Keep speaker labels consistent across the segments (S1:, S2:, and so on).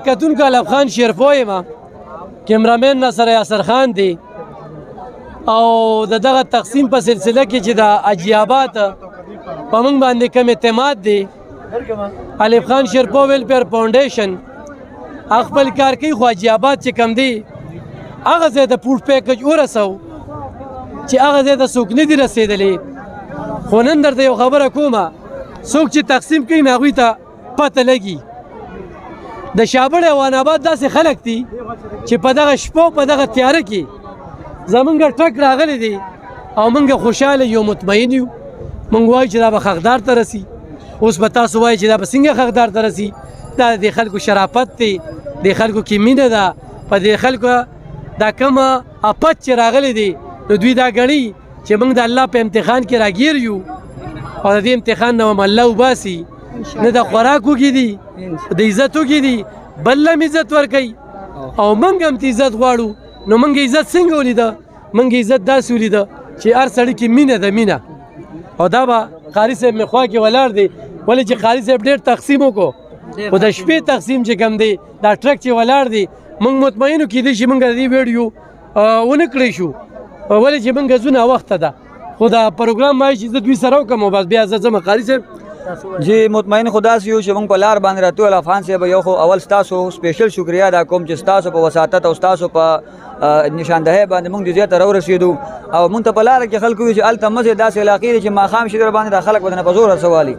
S1: کتونکو علف خان شیرپو یم کیمرامین ناصر یاسر خان دی او د دغه تقسیم په سلسله کې چې د اجیابات په موږ باندې کم اعتماد دی علف خان شیرپو ویلفیر فاونډیشن خپل کار کوي خو اجیابات چې کم دی هغه ځای د فوډ پیکج ورسو چې هغه ځای ته څوک نه دي رسېدلی خو نن درته یو خبره کومه څوک چې تقسیم کوي نو هغوی ته پته لګي د شابړ او عناباد داسې خلک دي چې په دغه شپو په دغه تیاره کې زمونږ ټرک راغلی دی او موږ خوشحاله یو مطمئن یو موږ وایو چې دا به حقدار ته رسي اوس به تاسو وایي چې دا به څنګه حقدار ته رسي دا د خلکو شرافت دی د خلکو کې مینه ده په دې خلکو دا کومه افت چې راغلی دی نو دوی دا ګڼي چې موږ د الله په امتحان کې راګیر یو او د دې امتحان نه هم الله وباسي نه د خوراک وږي دي د عزت وږي دي بل هم عزت ورکوي او موږ هم ته عزت غواړو نو موږ عزت څنګه ولیده موږ عزت داسې ولیده چې هر سړي کې مینه ده مینه او دا به قاري صاحب مې خوا کې ولاړ دی ولې چې قاري صاحب ډېر تقسیم وکړو خو د شپې تقسیم چې کوم دی دا ټرک چې ولاړ دی موږ مطمئنو کېدی چې موږ د دې ویډیو ونه کړی شو ولې چې موږ ځو ناوخته ده خو دا پروګرام وایي چې زه دوی سره وکړم او بس بیا زه ځم قاري صاحب
S2: جی مطمئن خدا سے یو چې موږ په لار باندې راتلو علف خان صاحب یو خو اول ستاسو سپیشل شکریا ادا کوم چې ستاسو په وساطت او ستاسو په نشاندهی باندې موږ دې ته راورسېدو او موږ ته په لاره کې خلکو وي چې هلته مزې داسې علاقې دي چې ماښام شي در باندې دا خلک به نه په زور رسوالي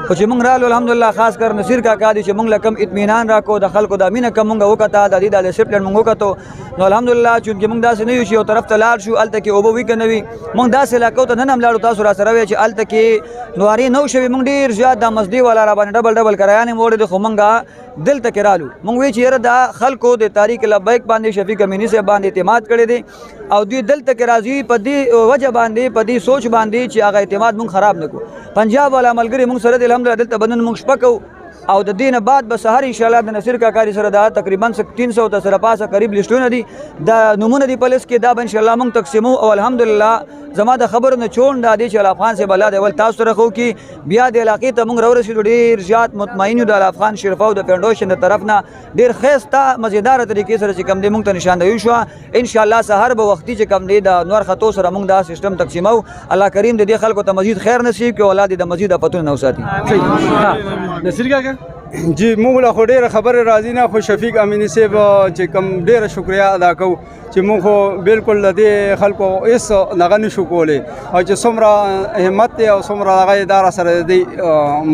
S2: خو چې موږ رالو الحمدلله خاص کر نصیر کاکا دی چې موږ له کم اطمینان راکړو د خلکو د مینه کم موږ وکړه د دې د ډسپلن موږ وکړو نو الحمدلله چونکې موږ داسې نه یو چې یو طرف ته لاړ شو هلته کې اوبه وي که نه وي موږ داسې علاقو ته نن هم لاړو تاسو را سره وی چې هلته کې نواري نه شوي موږ ډېر زیات دا مزدي والا را باندې ډبل ډبل کرایانې موړې دي خو موږ دلته کې رالو موږ وی چې یاره دا خلکو د تاریخ لبیک باندې شفیق امیني صاحب باندې اعتماد کړی دی او دوی دلته کې راځي په دې وجه باندې په دې سوچ باندې چې هغه اعتماد موږ خراب نه کړو پنجاب والا ملګري موږ سره الحمدلله دلته بدن موږ شپه کوو او د دې نه بعد به سهار انشاءالله د نصیر کاکا سره دا تقریبا 300 ته سره پاسه قریب لیسټونه دي د نمونه دي په لیست کې دا به انشاءالله موږ تقسیمو او الحمدلله زما د خبرو نه چون دا دی چې علف خان صاحب الله د اول تاسو سره خو کې بیا د علاقې ته موږ راورسېدو ډېر زیات مطمئن یو د علف خان شیرپو د فاونډیشن د طرف نه ډېر ښایسته مزیداره طریقې سره چې کوم دی موږ ته نشاندهي شوه انشاءالله سهار به وختي چې کوم دی د نور خطو سره موږ دا سیستم تقسیمو الله کریم د دې خلکو ته مزید خیر نصیب کړي الله دې د مزید افتونه نه وساتي
S1: نصیر کاکا
S3: جی موږ له خو ډېره خبرې راځي نه خو شفیق امیني صاحب چې کوم ډېره شکریا ادا کوو چې موږ خو بالکل د دې خلکو هېڅ دغه نشو کولی او چې څومره همت دی او څومره هغه اداره سره د دې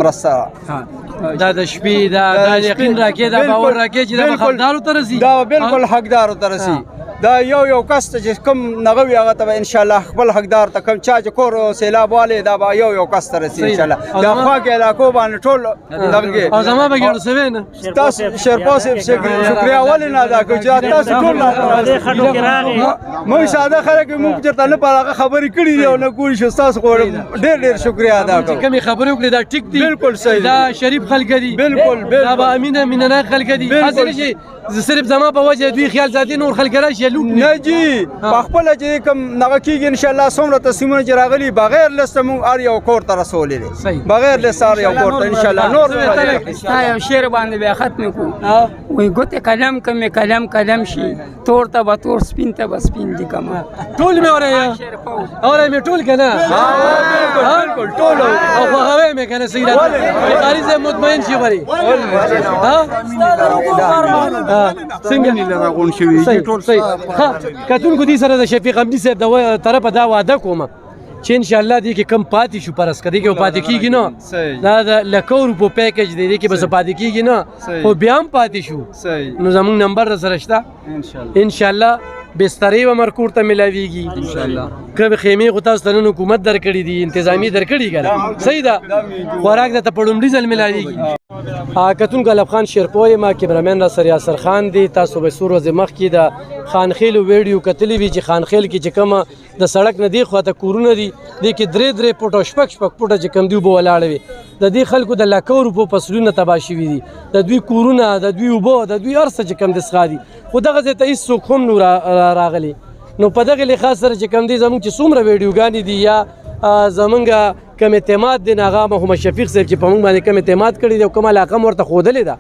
S3: مرسته
S1: دا د شپې دا یقین راکې دا باور راکې چې دا به حقدارو ته رسي
S3: دا بالکل حقدارو ته رسي دا یو کس ته چې کوم نغه وي هغه ته انشاءالله خپل حقدار ته کوم چا چې کور سیلاب والی دا به یو کس ته رسي انشاءالله دا خوا کې علاقو باندې ټول دغه
S1: او زما به ګڼو سوی نه
S3: تاسو شیرپو صاحب شکریا ولې نه ادا کوو چې تاسو ټول موږ ساده خلک موږ چېرته نه پر هغه خبرې کړي دي او نه کوی شو تاسو ډېر شکریا ادا کوو
S1: کومې خبرې وکړې دا ټیک دي
S3: بالکل صحیح
S1: دا شریف خلک دي
S3: بالکل
S1: دا به امینه مینه خلک دي هسې چې صرف زما په وجه دوی خیال ساتي نور خلک راشي لوټ
S3: نه جی په خپله چې کوم نغه کېږي انشاءالله څومره تصمیمونه چې راغلي بغیر لسته موږ هر یو کور ته رسولی دی بغیر لسته هر یو کور ته انشاءالله نور
S4: ستا یو شعر باندې بیا ختم کړو وایي ګوتې قلم کمې قلم شي تور ته به تور سپین ته به سپین لیکمه
S1: ټول مې اورئ مې ټول که نه
S3: بالکل ټول
S1: او خوښوی مې که نه صحیح راته قاري صاحب مطمئن شي ورې
S3: څنګه راغون شوي
S1: ټول صحیح کتونکو دې سره د شفیق امیني صاحب د طرفه دا وعده کومه چې انشاءالله دې کې کم پاتې شو فرض که دې کې پاتې کېږي نه دا د لکو روپو پیکج دی دې کې به څه پاتې کېږي نه خو بیا هم پاتې شو نو زموږ نمبر در سره شته انشاءالله بسترې به مرکور ته ملاویږي که خیمې خو تاسو ته نن حکومت درکړي دي انتظامي درکړي که نه صحیح ده خوراک درته په لومړي ځل ملاویږي کتونکو علف خان شیرپو یم کیمرامین ناصر یاسر خان دی تاسو به څو ورځې مخکې د خانخیلو ویډیو کتلی وي چې خانخیل کې چې کومه د سړک نه دې خواته کورونه دي دې کې 3 فوټه او 6 فوټه چې کوم دي اوبه ولاړې وي د دې خلکو د لکو روپو فصلونه تباه شوي دي د دوی کورونه د دوی اوبه د دوی هر څه چې کوم دي څښا دي خو دغه ځای ته هېڅوک هم نو راغلی نو په دغه لحاظ سره چې کوم دی زموږ چې څومره ویډیوګانې دي یا زمونږ کم اعتماد دی هغه محمد شفیق صاحب چې په موږ باندې کم اعتماد کړی دی او کوم علاقه مو ورته ښودلې ده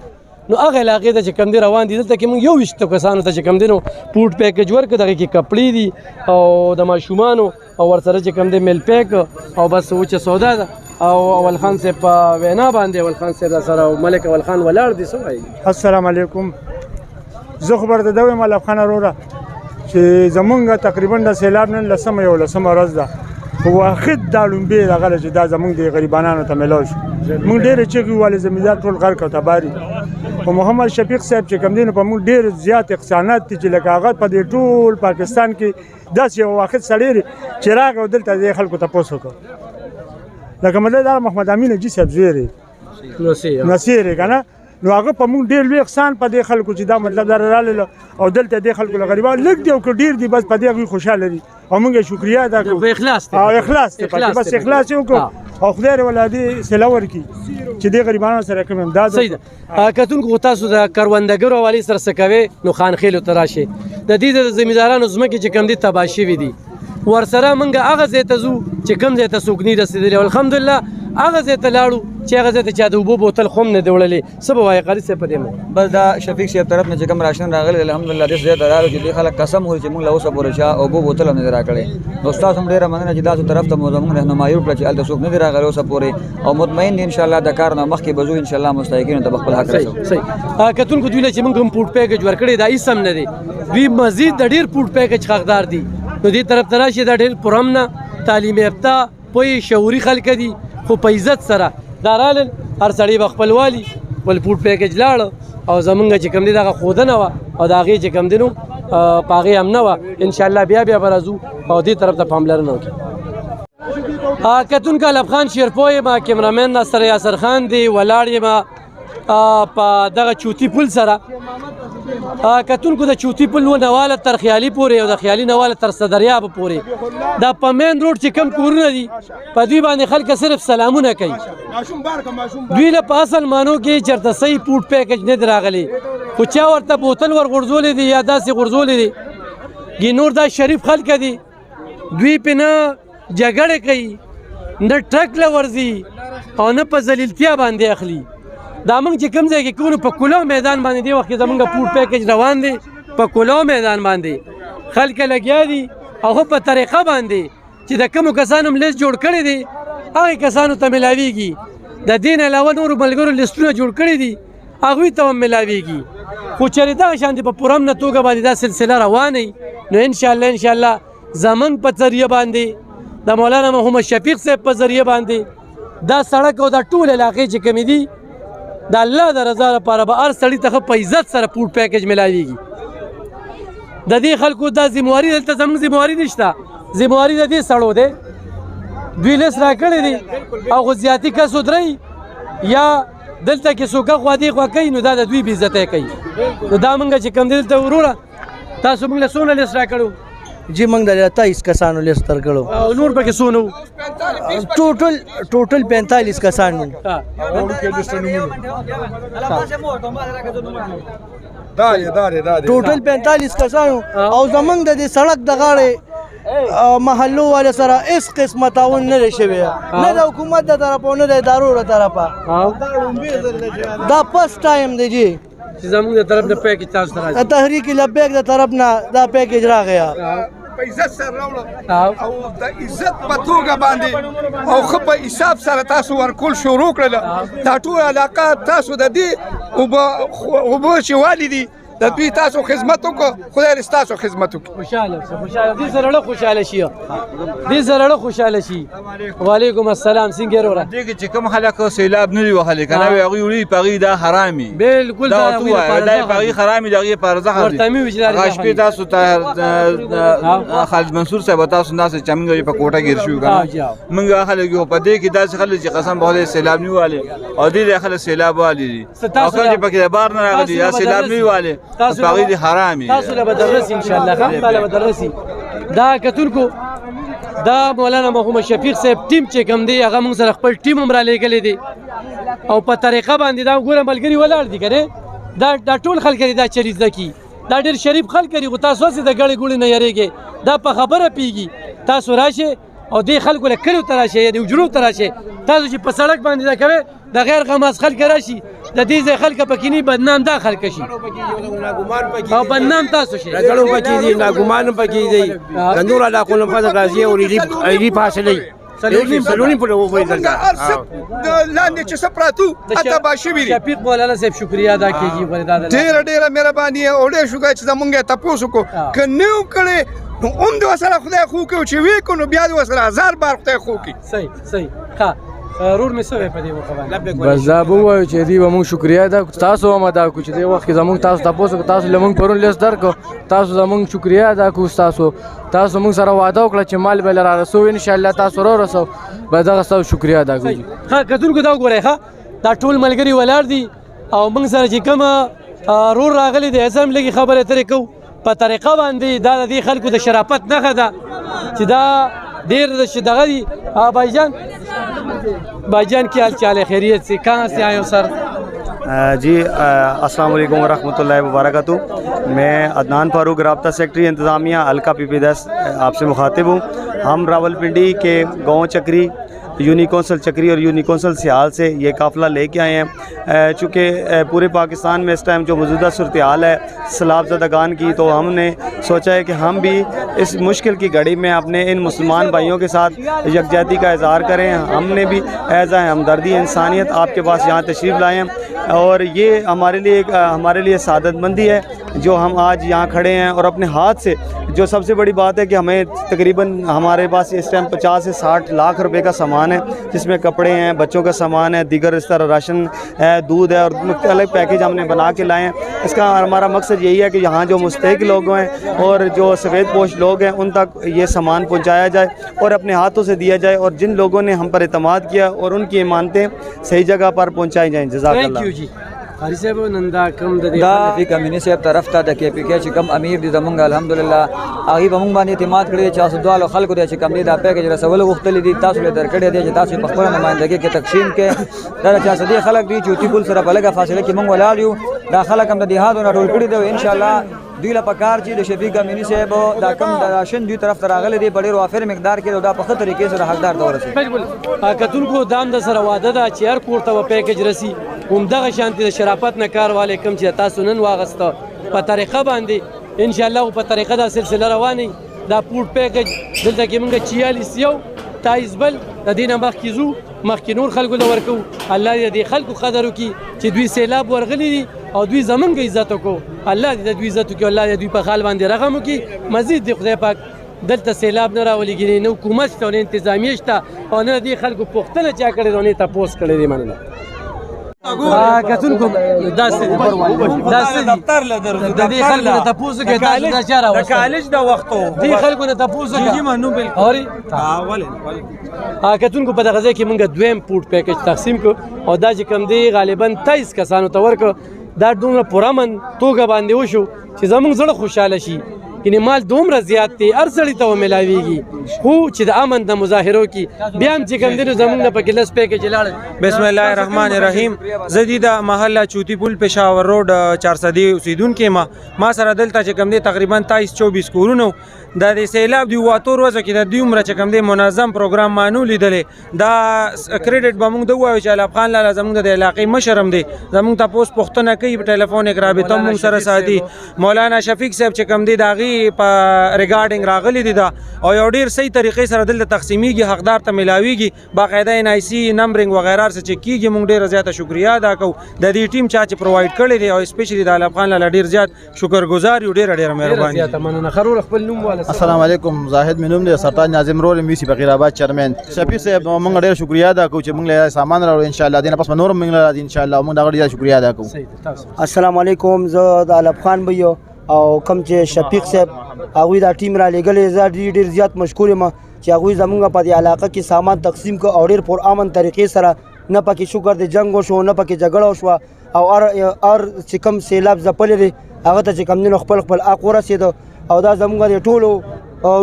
S1: نو هغه علاقې ته چې کوم دی روان دي دلته کې موږ 21 کسانو ته چې کوم دی نو فوډ پیکج ورکړو دغه کې کپړې دي او د ماشومانو او ورسره چې کوم دی میل پیک او بس وچه سودا ده او اول خان صاحب په وینا باندې اول خان صاحب سره او ملک اول خان ولاړ دي څه وایي
S5: السلام علیکم زه خبر ده دویم الف خان وروره چې زمونږ تقریبا د سیلاب نن لسمه ورځ ده خو واخد دا لومبې دغه چې دا زمونږ د غریبانانو ته میلاو شو موږ ډېرې چغې ووالې زمیندار ټول غرق او تباري خو محمد شفیق صاحب چې کوم دی نو په موږ ډېر زیات احسانات دي چې لکه هغه په دې ټول پاکستان کې داسې یو واخد سړی دی چې راغی او دلته دې خلکو تپوس وکړ لکه مددار محمد امین جي صاحب زوی نصیر که نه نو هغه په موږ ډېر لوی احسان په دې خلکو چې دا مطلب دا راغلل او دلته دې خلکو له غریبان لږ دی او که ډېر دي بس په دې هغوی خوشحاله دي او موږ یې شکریه ادا کوو
S1: اخلاص
S5: دی پکې بس اخلاص یې وکړو او خدای دې ولا دې سیله ورکړي چې دې غریبانو سره کوم امداد
S1: صحیح ده کتونکو تاسو د کروندګرو حوالې سره څه کوئ نو خانخیلو ته راشئ د دې د زمیندارانو ځمکې چې کوم دي تباه شوي دي ورسره موږ هغه ځای ته ځو چې کوم ځای ته څوک نه رسېدلي او الحمدلله هغه ځای ته لاړو چې هغه ځای ته چا د اوبو بوتل خو هم نه دی وړلی څه به وایې قاري صاحب په دې
S2: بس دا شفیق صاحب طرف نه چې کوم راشن راغلی الحمدلله دې ځای ته راغلو چې دې خلک قسم وایي چې موږ له اوسه پورې چا اوبو بوتل هم نه دی راکړی نو ستاسو هم ډېره مننه چې تاسو طرف ته مو زموږ رهنمایي وکړه چې هلته څوک نه دی راغلی اوسه پورې او مطمئن دي انشاءالله د کار نه مخکې به ځو انشاءالله مستحقینو ته به خپل حق رسوو
S1: صحیح کتونکو دوی له چې موږ هم فوډ پیکج ورکړی دا هېڅ هم نه دی دوی مزید د ډېر فوډ پیکج حقدار دي نو دې طرف ته راشي دا ډېر پرامنه تعلیم یافته پوهې شعوري خلک دي خو په عزت سره دا رالل هر سړی به خپل والي ول فوډ پیکج لاړ او زمونږ چې کوم دی دغه ښودنه وه او د هغې چې کوم دی نو په هغې هم نه وه انشاءالله بیا به راځو او دې طرف ته پاملرنه وکړي کتونکو الف خان شیرپو یم کیمرامین ناصر یاسر خان دی ولاړ یم په دغه چوتي پل سره کتونکو د چوتي پل نواله تر خیالي پورې او د خیالي نواله تر صدریاب پورې دا په مین روډ چې کم کورونه دي په دوی باندې خلک صرف سلامونه کوي دوی له په اصل مانو کې چېرته صحیح فوډ پیکج نه دی راغلی خو چا ورته بوتل ورغورځولی دی یا داسې غورځولی دی نور دا شریف خلک دي دوی پې نه جګړې کوي نه ټرک له ورځي او نه په ذلیلتیا باندې اخلي دا موږ چې کوم ځای کې کوو په کولو میدان باندې دی وخت کې زموږ فوډ پیکج روان دی په کولو میدان باندې خلک لګیا دي او په طریقه باندې چې د کومو کسانو هم لیست جوړ کړی دی هغې کسانو ته میلاویږي د دې نه علاوه نورو ملګرو لیستونه جوړ کړي دي هغوی ته هم میلاویږي خو چېرې دغه شانتې په پرامنه توګه باندې دا سلسله روانه نو انشاءالله زموږ په ذریعه باندې د مولانا محمد شفیق صاحب په ذریعه باندې دا سړک او دا ټول علاقې چې کومې دي د الله د رضا لپاره به هر سړي ته په عزت سره فوډ پیکج میلاویږي د دې خلکو دا ذمواري دلته زموږ ذمواري نشته ذمواري د دې سړو دی دوی لیست راکړی دی او خو زیاتي کس ودرئ یا دلته کې څوک خوا دې خوا کوي نو دا د دوی بې عزتی کوي نو دا موږ چې کوم دی دلته وروره تاسو موږ له څونه لیست راکړو
S6: जी मंग 23 कसानों लिस्ट तर करो
S1: او نور پکې څونه
S6: टोटल 45 कसान टोटल 45 कसान او زمنګ د سړک د غاړې محلو والے سره اس قسمه تعاون نه شوی نه د حکومت د طرفه نه د ادارو د طرفه دا فرست ټایم دی جی
S1: زموږ د طرف د پیکج تاسو ته راځي
S6: تحریک لبیک د طرف نه دا پیکج راغیا
S7: په عزت سره راوړل او د عزت په توګه باندې او خو په حساب سره تاسو ورکول شروع کړل دا ټول علاقه تاسو د دې او به چې والدي د دوی تاسو خدمت وکړو خدای دې تاسو خدمت وکړي
S1: خوشاله دې سره خوشاله شي دې سره خوشاله شي وعلیکم السلام څنګه وروره
S8: دې چې کوم خلک سیلاب نه دی وهلي کنه هغه وی پغی دا حرامي
S1: بالکل
S8: دا پغی حرامي دغه پرځه
S1: ورته مې وجدار
S8: غشپې تاسو ته خالد منصور صاحب تاسو ناس چمنګ په کوټه ګیر شو کنه موږ خلک په دې کې داسې خلک چې قسم بوله سیلاب نه والي او دې خلک سیلاب والي او کله په کې بار نه راغلي یا سیلاب نه والي تاسو باغی حرامي
S1: تاسو له بدرسي ان شاء الله خپل بدرسي دا کتونکو دا مولانا محمد شفیق صاحب ټیم چې کوم دی هغه موږ سره خپل ټیم هم را لېږلی دی او په طریقه باندې دا ګوره ملګري ولاړ دي که دا ټول خلک دا چریز ده کي دا ډېر شریف خلک دي خو تاسو هسې د ګړې ګوړې نه یېرېږئ دا په خبره پیږي تاسو راشئ او دې خلکو له کلیو ته راشئ یعنې حجرو ته راشئ تاسو چې په سړک باندې دا کوئ د غیر غماز خلک راشي د دې ځای خلک پکې نه بدنام دا خلک شي او بدنام تاسو شئ
S9: رګړو پکې دي ناګمان پکې دي د نور علاقو نه فاصله راځي او ری فاصله سلونی په لور وای دلته
S7: لاندې چې سپراتو اته باشوي
S1: شفیق مولانا صاحب شکریا ادا کیږي ولدا
S7: ډېره مهرباني او ډېر شکر چې زمونږ تاسو کو کنيو کړي نو اوم د وسره خدای خو کو چې وی کو نو بیا د وسره 1000 بار خدای خو کی
S1: صحیح ها رور می سوې په دې وخت
S10: بس دا به وایو چې دی به موږ شکریا ادا تاسو هم ادا کو چې دی وخت زموږ تاسو لمونږ پرون لیس درکو تاسو زموږ شکریا ادا کو تاسو موږ سره وعده وکړه چې مال به را رسو ان شاء الله تاسو را رسو به دا تاسو شکریا ادا کوو
S1: ها کتونکو دا وګورئ ها دا ټول ملګری ولاړ دي او موږ سره چې کوم رور راغلی دی اسم لګي خبره ترې کو په طریقه باندې دا د خلکو د شرافت نښه ده چې دا ډېر د دغه دي भाई जान क्या हाल चाल है खैरियत से कहाँ से आए हो सर
S11: जी अस्सलाम वालेकुम वरहमतुल्लाहि वबरकातुहू मैं अदनान फारूक राब्ता सेक्रेटरी इंतज़ामिया हल्का PP10 आपसे मुखातिब हूँ हम रावलपिंडी के गाँव चक्री यूनी कौंसल चक्री और यूनी कौंसल सियाल से ये काफ़िला लेके आए हैं चूँकि पूरे पाकिस्तान में इस टाइम जो मौजूदा सूरत हाल है सैलाबज़दागान की तो हमने सोचा है कि हम भी इस मुश्किल की घड़ी में अपने इन मुसलमान भाइयों के साथ यकजहती का इज़हार करें हमने भी एज़ आ हमदर्दी इंसानियत आपके पास यहाँ तशरीफ़ लाए हैं और ये हमारे लिए सादतमंदी है जो हम आज यहाँ खड़े हैं और अपने हाथ से जो सबसे बड़ी बात है कि हमें तकरीबन हमारे पास इस टाइम 50 से 60 लाख रुपए का सामान है जिसमें कपड़े हैं बच्चों का सामान है दीगर इस तरह राशन है दूध है और अलग पैकेज हमने बना के लाए हैं इसका हमारा मकसद यही है कि यहाँ जो मुस्तहिक लोग हैं और जो सफ़ेद पोश लोग हैं उन तक ये सामान पहुँचाया जाए और अपने हाथों से दिया जाए और जिन लोगों ने हम पर एतमाद किया और उनकी इमानतें सही जगह पर पहुँचाई जाएँ जज़ाकल्लाह
S2: دا فی کمینی صاحب طرف ته د KPK چې کم امیر دي زمونږ الحمدلله هغه به مونږ باندې اعتماد کړی چې تاسو دوه خلکو دي چې کم دي دا پیکج رسول غوښتل دي تاسو له درکړی دي چې تاسو په خپل نمائندګي کې تقسیم کې دا چې صدې خلک دي چې تی پول سره په لګه فاصله کې مونږ ولاړ یو دا خلک هم د دیهاتو نه ټول کړی دي ان شاء الله دوی له پکار چې د شفیق کمینی صاحب دا کم د راشن دوی طرف ته راغلي دي ډېر وافر مقدار کې دا په خطر طریقې سره حقدار ته ورسي
S1: بالکل کتونکو دام د سره واده ده چې هر کور ته پیکج رسی همدغه شانتي د شرافت نه کار والے کم چې تاسو نن واغسته په طریقه باندې ان شاء الله په طریقه دا سلسله رواني دا پورت پیکج دلته کې موږ 46 یو 23 بل د دینه مخکې نور خلکو له ورکو الله دې خلکو قدر وکي چې دوی سیلاب ورغلي دي او دوی زمونږ عزت وکړو الله دې دوی عزت وکړي الله دې دوی په خال باندې رحم وکړي مزید دې خدای پاک دلته سیلاب نه راولېږي نه حکومت شته نه انتظامیه شته او نه دې خلکو پوښتنه چا کړې ده نه تپوس کړی دی مننه کتونکو داسې دفتر له درځو د دې خلکو نه تپوس کې تاسو دا چاره د کالج د وختو دې خلکو نه تپوس کې جی منو بالکل اوري کتونکو په دغه ځای کې موږ دویم پورت پیکج تقسیم کو او دا چې کم دی غالبا 23 کسانو ته ورکو دا دومره پرامن توګه باندې وشو چې زموږ زړه خوشاله شي یعنی مال دومره زیات دی هر سړي ته وملاویږي خو چې د امن د مظاهرو کې بیا هم چې کوم دی نو زموږ نه پکې لس پیکج لاړل
S12: بسم الله الرحمن الرحیم زدیدا محله چوتی پل پېښور روډ 400 اوسیدونکو ما سره دلته چې کوم دی تقریبا 23-24 کورونو دا د سیلاب دی واتو ورځ کې د دوی عمره چې کوم دی منظم پروګرام مانو لیدلې دا کریډټ به موږ د وایو چې علي خان لاله زموږ د علاقې مشرم دی زموږ تاسو پوښتنه کوي په ټلیفون کې رابطه موږ سره ساتي مولانا شفیق صاحب چې کوم دی داغي په ریګارډینګ راغلی دي دا او یو ډیر صحیح طریقې سره دلته تقسیمیږي حقدار ته ملاویږي باقاعده NIC نمبرینګ وغیرہ سره چې کیږي موږ ډیر زیاته شکریا ادا کوو د دې ټیم چې پرووایډ کړی دی او سپیشلی د علي خان لاله ډیر زیات شکرګزار یو ډیر مهرباني
S1: زیاته مننه خرور خپل نوم
S13: السلام علیکم زاهد منوم دی سرطان ناظم رول میسی فقیر آباد چیرمن شفیق صاحب موږ ډیر شکریا ادا کوو چې موږ له سامان راوړو ان شاء الله دینه پس نور موږ راځي ان شاء الله موږ دا ډیر شکریا ادا کوو
S6: السلام علیکم زه د علي خان بيو او کم چې شفیق صاحب هغوی دا ټیم را لېږلی زه ډېر زیات مشکور یم چې هغوی زمونږ په دې علاقه کې سامان تقسیم کړ او ډېر پرامن طریقې سره نه پکې شکر د جنګ وشو نه پکې جګړه وشوه او هر چې کم سیلاب ځپلی دی هغه ته چې کم دی نو خپل حق ورسېده او دا زمونږ د ټولو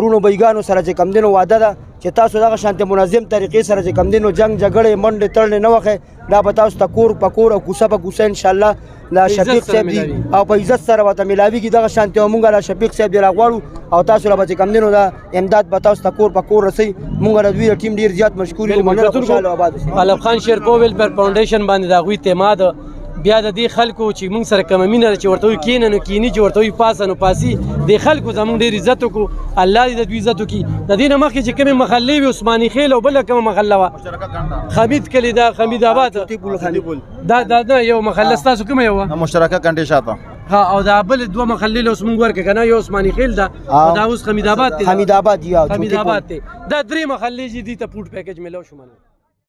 S6: رونو بیګانو سره چې کم دی نو واده ده چې تاسو دغه شانتي منظم طریقې سره چې کم دینو جنگ جګړې منډې تړلې نه وخی دا به تاسو ته کور په کور او کوڅه په کوڅه انشاءالله لا شفیق صاحب دی او په عزت سره ورته میلاویږي دغه شانتي او مونږ لا شفیق صاحب دی راغواړو او تاسو له به چې کم دینو دا امداد به تاسو ته کور په کور رسوي مونږ د دوی ټیم ډېر زیات مشکور یو مننه خوشحاله آباد
S1: علب خان شیرپو ویلفیر فاونډیشن باندې د هغوی اعتماد بیا د دې خلکو چې موږ سره کومه مینه ده چې ورته وایي کښېنه نو کښېني چې ورته وایي پاسه نو پاسي دې خلکو زموږ ډېر عزت وکړو الله دې د دوی عزت وکړي د دې نه مخکې چې کومې محلې وي عثماني خیل او بله کومه محله وه خمید کلي ده خمید آباد دا نه یو محله ستاسو کومه یو وه
S13: مشترکه کنډې شاته
S1: ها او دا بل دوه محلې له اوس مونږ ورکړه که نه یو عثماني خیل ده او دا اوس حمید آباد دی
S6: حمید آباد یا
S1: حمید آباد دی دا درې محلې چې دي ته فوډ پیکج میلاو شو مننه